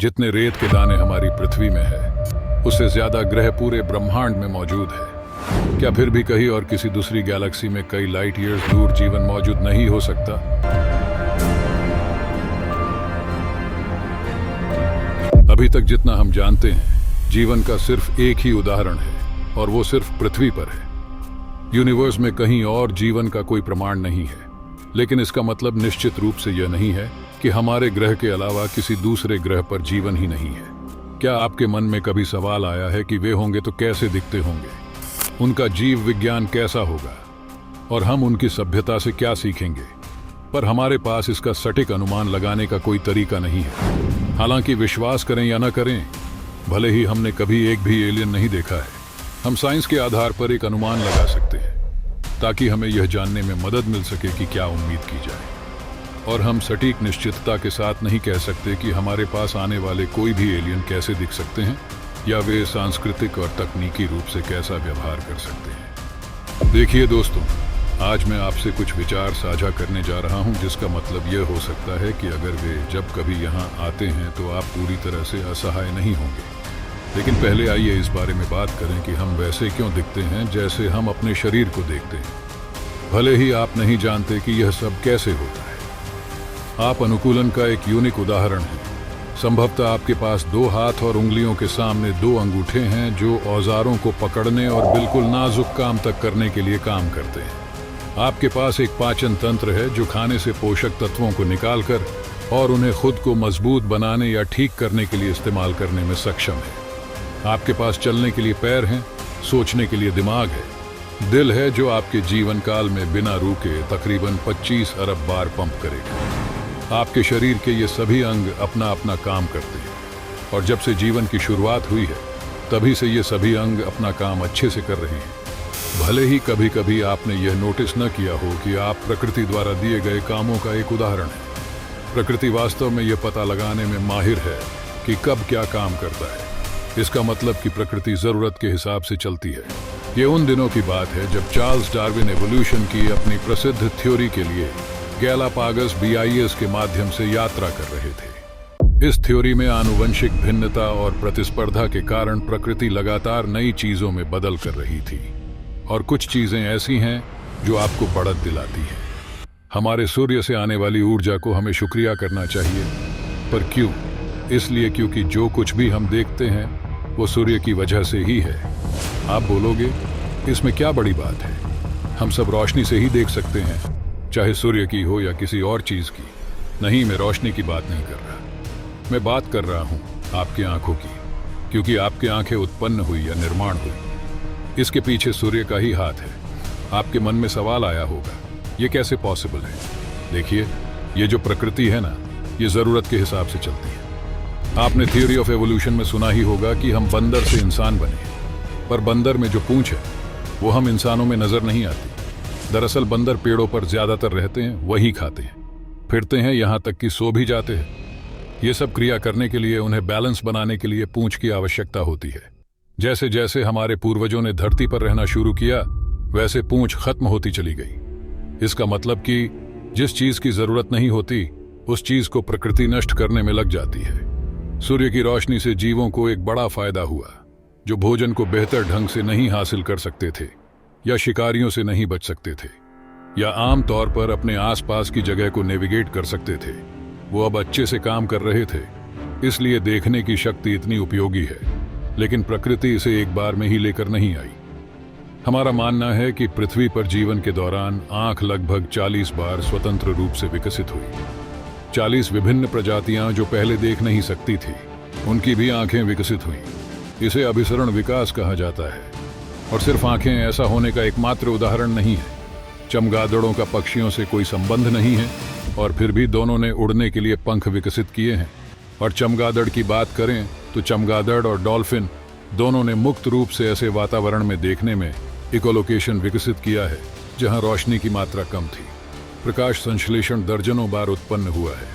जितने रेत के दाने हमारी पृथ्वी में है, उससे ज्यादा ग्रह पूरे ब्रह्मांड में मौजूद है। क्या फिर भी कहीं और किसी दूसरी गैलेक्सी में कई लाइट ईयर्स दूर जीवन मौजूद नहीं हो सकता? अभी तक जितना हम जानते हैं, जीवन का सिर्फ एक ही उदाहरण है, और वो सिर्फ पृथ्वी पर है। यूनिवर्स में कहीं और जीवन का कोई प्रमाण नहीं है, लेकिन इसका मतलब निश्चित रूप से यह नहीं है कि हमारे ग्रह के अलावा किसी दूसरे ग्रह पर जीवन ही नहीं है। क्या आपके मन में कभी सवाल आया है कि वे होंगे तो कैसे दिखते होंगे, उनका जीव विज्ञान कैसा होगा, और हम उनकी सभ्यता से क्या सीखेंगे? पर हमारे पास इसका सटीक अनुमान लगाने का कोई तरीका नहीं है। हालांकि विश्वास करें या न करें, भले ही हमने कभी एक भी एलियन नहीं देखा है, हम साइंस के आधार पर एक अनुमान लगा सकते हैं, ताकि हमें यह जानने में मदद मिल सके कि क्या उम्मीद की जाए। और हम सटीक निश्चितता के साथ नहीं कह सकते कि हमारे पास आने वाले कोई भी एलियन कैसे दिख सकते हैं, या वे सांस्कृतिक और तकनीकी रूप से कैसा व्यवहार कर सकते हैं। देखिए दोस्तों, आज मैं आपसे कुछ विचार साझा करने जा रहा हूं, जिसका मतलब यह हो सकता है कि अगर वे जब कभी यहां आते हैं तो आप पूरी तरह से असहाय नहीं होंगे। लेकिन पहले आइए इस बारे में बात करें कि हम वैसे क्यों दिखते हैं जैसे हम अपने शरीर को देखते हैं, भले ही आप नहीं जानते कि यह सब कैसे होता है। आप अनुकूलन का एक यूनिक उदाहरण हैं। संभवतः आपके पास 2 हाथ और उंगलियों के सामने 2 अंगूठे हैं, जो औजारों को पकड़ने और बिल्कुल नाजुक काम तक करने के लिए काम करते हैं। आपके पास एक पाचन तंत्र है, जो खाने से पोषक तत्वों को निकालकर और उन्हें खुद को मजबूत बनाने या ठीक करने के लिए इस्तेमाल करने में सक्षम है। आपके पास चलने के लिए पैर हैं, सोचने के लिए दिमाग है, दिल है जो आपके जीवन काल में बिना रुके तकरीबन 25 अरब बार पंप करेगा। आपके शरीर के ये सभी अंग अपना अपना काम करते हैं, और जब से जीवन की शुरुआत हुई है, तभी से ये सभी अंग अपना काम अच्छे से कर रहे हैं। भले ही कभी कभी आपने यह नोटिस न किया हो कि आप प्रकृति द्वारा दिए गए कामों का एक उदाहरण है। प्रकृति वास्तव में यह पता लगाने में माहिर है कि कब क्या काम करता है। इसका मतलब कि प्रकृति जरूरत के हिसाब से चलती है। ये उन दिनों की बात है जब चार्ल्स डार्विन एवोल्यूशन की अपनी प्रसिद्ध थ्योरी के लिए गैलापागस BIS के माध्यम से यात्रा कर रहे थे। इस थ्योरी में आनुवंशिक भिन्नता और प्रतिस्पर्धा के कारण प्रकृति लगातार नई चीजों में बदल कर रही थी, और कुछ चीजें ऐसी हैं जो आपको बढ़त दिलाती हैं। हमारे सूर्य से आने वाली ऊर्जा को हमें शुक्रिया करना चाहिए। पर क्यों? इसलिए क्योंकि जो कुछ भी हम देखते हैं वो सूर्य की वजह से ही है। आप बोलोगे, इसमें क्या बड़ी बात है? हम सब रोशनी से ही देख सकते हैं, चाहे सूर्य की हो या किसी और चीज की। नहीं, मैं रोशनी की बात नहीं कर रहा। मैं बात कर रहा हूं आपकी आंखों की, क्योंकि आपकी आंखें उत्पन्न हुई या निर्माण हुई, इसके पीछे सूर्य का ही हाथ है। आपके मन में सवाल आया होगा, ये कैसे पॉसिबल है? देखिए, ये जो प्रकृति है ना, ये जरूरत के हिसाब से चलती है। आपने थ्योरी ऑफ एवोल्यूशन में सुना ही होगा कि हम बंदर से इंसान बने, पर बंदर में जो पूंछ है वो हम इंसानों में नजर नहीं आती। दरअसल बंदर पेड़ों पर ज्यादातर रहते हैं, वही खाते हैं, फिरते हैं, यहाँ तक कि सो भी जाते हैं। ये सब क्रिया करने के लिए उन्हें बैलेंस बनाने के लिए पूंछ की आवश्यकता होती है। जैसे जैसे हमारे पूर्वजों ने धरती पर रहना शुरू किया, वैसे पूंछ खत्म होती चली गई। इसका मतलब कि जिस चीज की जरूरत नहीं होती, उस चीज को प्रकृति नष्ट करने में लग जाती है। सूर्य की रोशनी से जीवों को एक बड़ा फायदा हुआ, जो भोजन को बेहतर ढंग से नहीं हासिल कर सकते थे, या शिकारियों से नहीं बच सकते थे, या आम तौर पर अपने आसपास की जगह को नेविगेट कर सकते थे, वो अब अच्छे से काम कर रहे थे। इसलिए देखने की शक्ति इतनी उपयोगी है, लेकिन प्रकृति इसे एक बार में ही लेकर नहीं आई। हमारा मानना है कि पृथ्वी पर जीवन के दौरान आंख लगभग 40 बार स्वतंत्र रूप से विकसित हुई। 40 विभिन्न प्रजातियां जो पहले देख नहीं सकती थी, उनकी भी आंखें विकसित हुई। इसे अभिसरण विकास कहा जाता है। और सिर्फ आंखें ऐसा होने का एकमात्र उदाहरण नहीं है। चमगादड़ों का पक्षियों से कोई संबंध नहीं है, और फिर भी दोनों ने उड़ने के लिए पंख विकसित किए हैं। और चमगादड़ की बात करें तो चमगादड़ और डॉल्फिन दोनों ने मुक्त रूप से ऐसे वातावरण में देखने में इकोलोकेशन विकसित किया है, जहां रोशनी की मात्रा कम थी। प्रकाश संश्लेषण दर्जनों बार उत्पन्न हुआ है।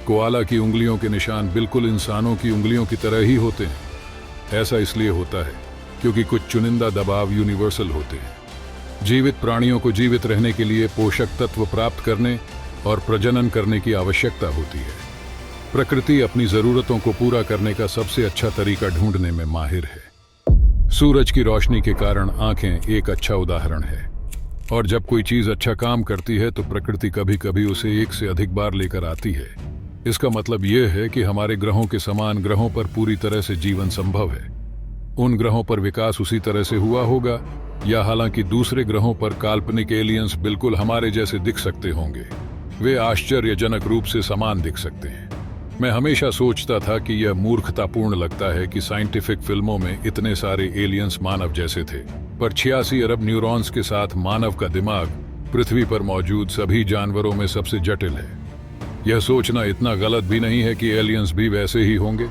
कोआला की उंगलियों के निशान बिल्कुल इंसानों की उंगलियों की तरह ही होते हैं। ऐसा इसलिए होता है क्योंकि कुछ चुनिंदा दबाव यूनिवर्सल होते हैं। जीवित प्राणियों को जीवित रहने के लिए पोषक तत्व प्राप्त करने और प्रजनन करने की आवश्यकता होती है। प्रकृति अपनी जरूरतों को पूरा करने का सबसे अच्छा तरीका ढूंढने में माहिर है। सूरज की रोशनी के कारण आंखें एक अच्छा उदाहरण है। और जब कोई चीज अच्छा काम करती है तो प्रकृति कभी कभी उसे एक से अधिक बार लेकर आती है। इसका मतलब यह है कि हमारे ग्रहों के समान ग्रहों पर पूरी तरह से जीवन संभव है। उन ग्रहों पर विकास उसी तरह से हुआ होगा, या हालांकि दूसरे ग्रहों पर काल्पनिक एलियंस बिल्कुल हमारे जैसे दिख सकते होंगे, वे आश्चर्यजनक रूप से समान दिख सकते हैं। मैं हमेशा सोचता था कि यह मूर्खतापूर्ण लगता है कि साइंटिफिक फिल्मों में इतने सारे एलियंस मानव जैसे थे, पर 86 अरब न्यूरॉन्स के साथ मानव का दिमाग पृथ्वी पर मौजूद सभी जानवरों में सबसे जटिल है। यह सोचना इतना गलत भी नहीं है कि एलियंस भी वैसे ही होंगे।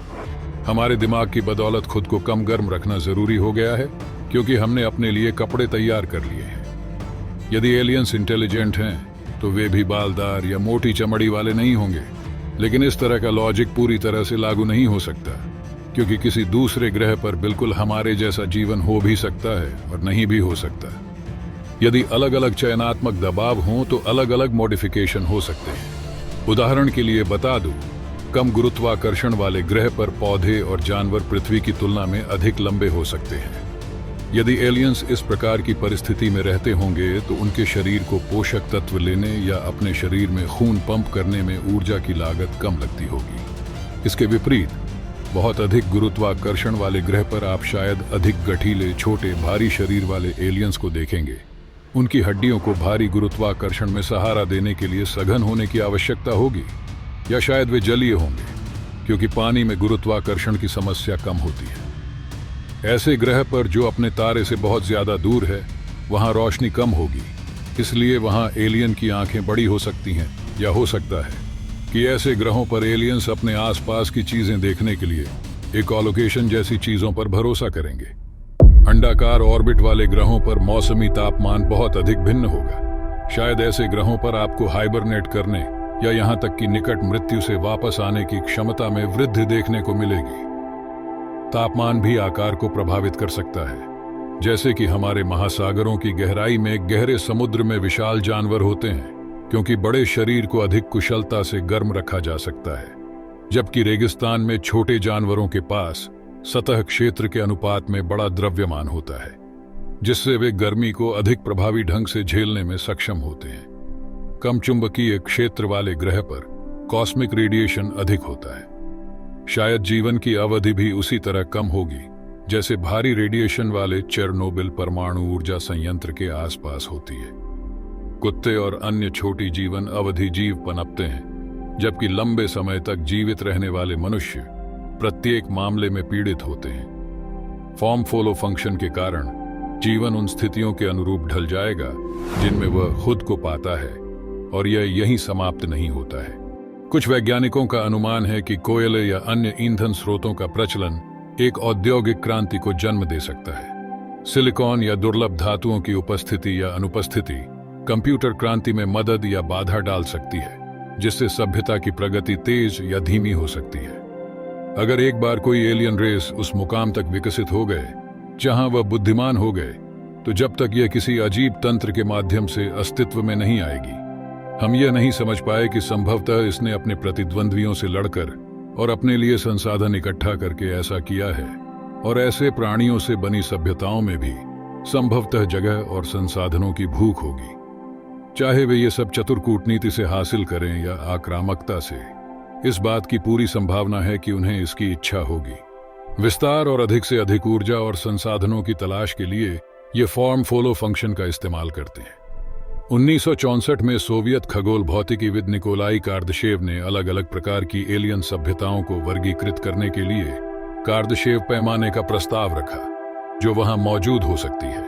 हमारे दिमाग की बदौलत खुद को कम गर्म रखना जरूरी हो गया है, क्योंकि हमने अपने लिए कपड़े तैयार कर लिए हैं। यदि एलियंस इंटेलिजेंट हैं तो वे भी बालदार या मोटी चमड़ी वाले नहीं होंगे, लेकिन इस तरह का लॉजिक पूरी तरह से लागू नहीं हो सकता, क्योंकि किसी दूसरे ग्रह पर बिल्कुल हमारे जैसा जीवन हो भी सकता है और नहीं भी हो सकता। यदि अलग अलग चयनात्मक दबाव हों तो अलग अलग मॉडिफिकेशन हो सकते हैं। उदाहरण के लिए बता दूं, कम गुरुत्वाकर्षण वाले ग्रह पर पौधे और जानवर पृथ्वी की तुलना में अधिक लंबे हो सकते हैं। यदि एलियंस इस प्रकार की परिस्थिति में रहते होंगे तो उनके शरीर को पोषक तत्व लेने या अपने शरीर में खून पंप करने में ऊर्जा की लागत कम लगती होगी। इसके विपरीत, बहुत अधिक गुरुत्वाकर्षण वाले ग्रह पर आप शायद अधिक गठीले, छोटे, भारी शरीर वाले एलियंस को देखेंगे। उनकी हड्डियों को भारी गुरुत्वाकर्षण में सहारा देने के लिए सघन होने की आवश्यकता होगी, या शायद वे जलीय होंगे, क्योंकि पानी में गुरुत्वाकर्षण की समस्या कम होती है। ऐसे ग्रह पर जो अपने तारे से बहुत ज्यादा दूर है, वहां रोशनी कम होगी, इसलिए वहां एलियन की आंखें बड़ी हो सकती हैं, या हो सकता है कि ऐसे ग्रहों पर एलियंस अपने आसपास की चीजें देखने के लिए इकोलोकेशन जैसी चीजों पर भरोसा करेंगे। अंडाकार ऑर्बिट वाले ग्रहों पर मौसमी तापमान बहुत अधिक भिन्न होगा। शायद ऐसे ग्रहों पर आपको हाइबरनेट करने या यहां तक कि निकट मृत्यु से वापस आने की क्षमता में वृद्धि देखने को मिलेगी। तापमान भी आकार को प्रभावित कर सकता है। जैसे कि हमारे महासागरों की गहराई में गहरे समुद्र में विशाल जानवर होते हैं, क्योंकि बड़े शरीर को अधिक कुशलता से गर्म रखा जा सकता है, जबकि रेगिस्तान में छोटे जानवरों के पास सतह क्षेत्र के अनुपात में बड़ा द्रव्यमान होता है, जिससे वे गर्मी को अधिक प्रभावी ढंग से झेलने में सक्षम होते हैं। कम चुंबकीय क्षेत्र वाले ग्रह पर कॉस्मिक रेडिएशन अधिक होता है। शायद जीवन की अवधि भी उसी तरह कम होगी जैसे भारी रेडिएशन वाले चेरनोबिल परमाणु ऊर्जा संयंत्र के आसपास होती है। कुत्ते और अन्य छोटी जीवन अवधि जीव पनपते हैं, जबकि लंबे समय तक जीवित रहने वाले मनुष्य प्रत्येक मामले में पीड़ित होते हैं। फॉर्म फॉलो फंक्शन के कारण जीवन उन स्थितियों के अनुरूप ढल जाएगा जिनमें वह खुद को पाता है, और यह यहीं समाप्त नहीं होता है। कुछ वैज्ञानिकों का अनुमान है कि कोयले या अन्य ईंधन स्रोतों का प्रचलन एक औद्योगिक क्रांति को जन्म दे सकता है। सिलिकॉन या दुर्लभ धातुओं की उपस्थिति या अनुपस्थिति कंप्यूटर क्रांति में मदद या बाधा डाल सकती है, जिससे सभ्यता की प्रगति तेज या धीमी हो सकती है। अगर एक बार कोई एलियन रेस उस मुकाम तक विकसित हो गए जहां वह बुद्धिमान हो गए, तो जब तक यह किसी अजीब तंत्र के माध्यम से अस्तित्व में नहीं आएगी, हम यह नहीं समझ पाए कि संभवतः इसने अपने प्रतिद्वंद्वियों से लड़कर और अपने लिए संसाधन इकट्ठा करके ऐसा किया है। और ऐसे प्राणियों से बनी सभ्यताओं में भी संभवतः जगह और संसाधनों की भूख होगी, चाहे वे ये सब चतुर कूटनीति से हासिल करें या आक्रामकता से। इस बात की पूरी संभावना है कि उन्हें इसकी इच्छा होगी। विस्तार और अधिक से अधिक ऊर्जा और संसाधनों की तलाश के लिए ये फॉर्म फॉलो फंक्शन का इस्तेमाल करते हैं। 1964 में सोवियत खगोल भौतिकीविद निकोलाई कार्दशेव ने अलग अलग प्रकार की एलियन सभ्यताओं को वर्गीकृत करने के लिए कार्दशेव पैमाने का प्रस्ताव रखा, जो वहां मौजूद हो सकती है।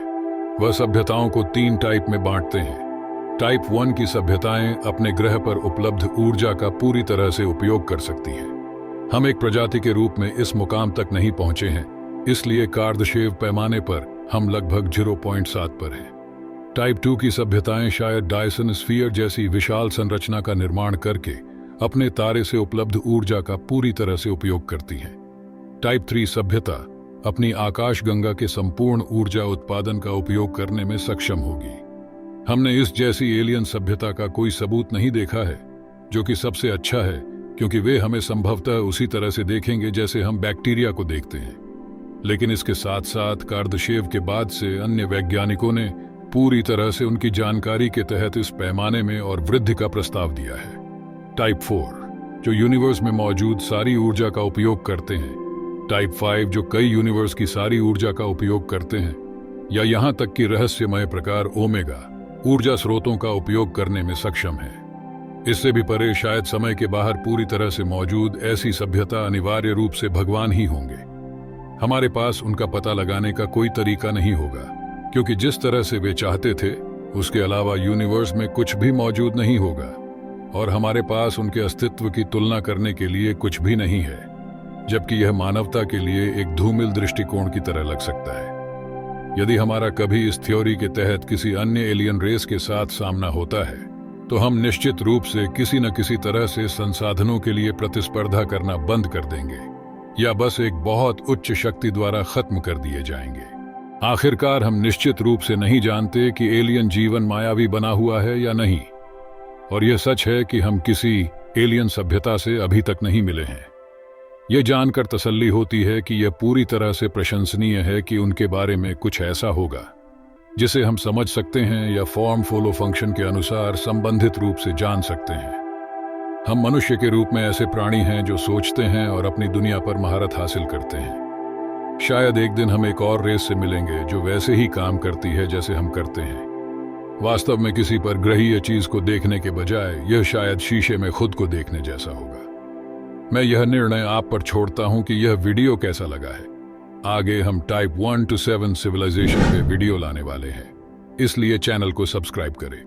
वह सभ्यताओं को 3 टाइप में बांटते हैं। टाइप 1 की सभ्यताएं अपने ग्रह पर उपलब्ध ऊर्जा का पूरी तरह से उपयोग कर सकती हैं। हम एक प्रजाति के रूप में इस मुकाम तक नहीं पहुंचे हैं, इसलिए कार्दशेव पैमाने पर हम लगभग 0.7 पर हैं। टाइप 2 की सभ्यताएं शायद डायसन स्फीयर जैसी विशाल संरचना का निर्माण करके अपने तारे से उपलब्ध ऊर्जा का पूरी तरह से उपयोग करती हैं। टाइप 3 सभ्यता अपनी आकाशगंगा के संपूर्ण ऊर्जा उत्पादन का उपयोग करने में सक्षम होगी। हमने इस जैसी एलियन सभ्यता का कोई सबूत नहीं देखा है, जो कि सबसे अच्छा है क्योंकि वे हमें संभवतः उसी तरह से देखेंगे जैसे हम बैक्टीरिया को देखते हैं। लेकिन इसके साथ साथ कार्दशेव के बाद से अन्य वैज्ञानिकों ने पूरी तरह से उनकी जानकारी के तहत इस पैमाने में और वृद्धि का प्रस्ताव दिया है। टाइप 4 जो यूनिवर्स में मौजूद सारी ऊर्जा का उपयोग करते हैं, टाइप 5 जो कई यूनिवर्स की सारी ऊर्जा का उपयोग करते हैं, या यहां तक कि रहस्यमय प्रकार ओमेगा ऊर्जा स्रोतों का उपयोग करने में सक्षम है। इससे भी परे शायद समय के बाहर पूरी तरह से मौजूद ऐसी सभ्यता अनिवार्य रूप से भगवान ही होंगे। हमारे पास उनका पता लगाने का कोई तरीका नहीं होगा, क्योंकि जिस तरह से वे चाहते थे उसके अलावा यूनिवर्स में कुछ भी मौजूद नहीं होगा और हमारे पास उनके अस्तित्व की तुलना करने के लिए कुछ भी नहीं है, जबकि यह मानवता के लिए एक धूमिल दृष्टिकोण की तरह लग सकता है। यदि हमारा कभी इस थ्योरी के तहत किसी अन्य एलियन रेस के साथ सामना होता है तो हम निश्चित रूप से किसी न किसी तरह से संसाधनों के लिए प्रतिस्पर्धा करना बंद कर देंगे या बस एक बहुत उच्च शक्ति द्वारा खत्म कर दिए जाएंगे। आखिरकार हम निश्चित रूप से नहीं जानते कि एलियन जीवन मायावी बना हुआ है या नहीं, और यह सच है कि हम किसी एलियन सभ्यता से अभी तक नहीं मिले हैं। यह जानकर तसल्ली होती है कि यह पूरी तरह से प्रशंसनीय है कि उनके बारे में कुछ ऐसा होगा जिसे हम समझ सकते हैं या फॉर्म फॉलो फंक्शन के अनुसार संबंधित रूप से जान सकते हैं। हम मनुष्य के रूप में ऐसे प्राणी हैं जो सोचते हैं और अपनी दुनिया पर महारत हासिल करते हैं। शायद एक दिन हम एक और रेस से मिलेंगे जो वैसे ही काम करती है जैसे हम करते हैं। वास्तव में किसी पर ग्रहीय चीज को देखने के बजाय यह शायद शीशे में खुद को देखने जैसा होगा। मैं यह निर्णय आप पर छोड़ता हूं कि यह वीडियो कैसा लगा है। आगे हम टाइप 1 to 7 सिविलाइजेशन पे वीडियो लाने वाले हैं, इसलिए चैनल को सब्सक्राइब करें।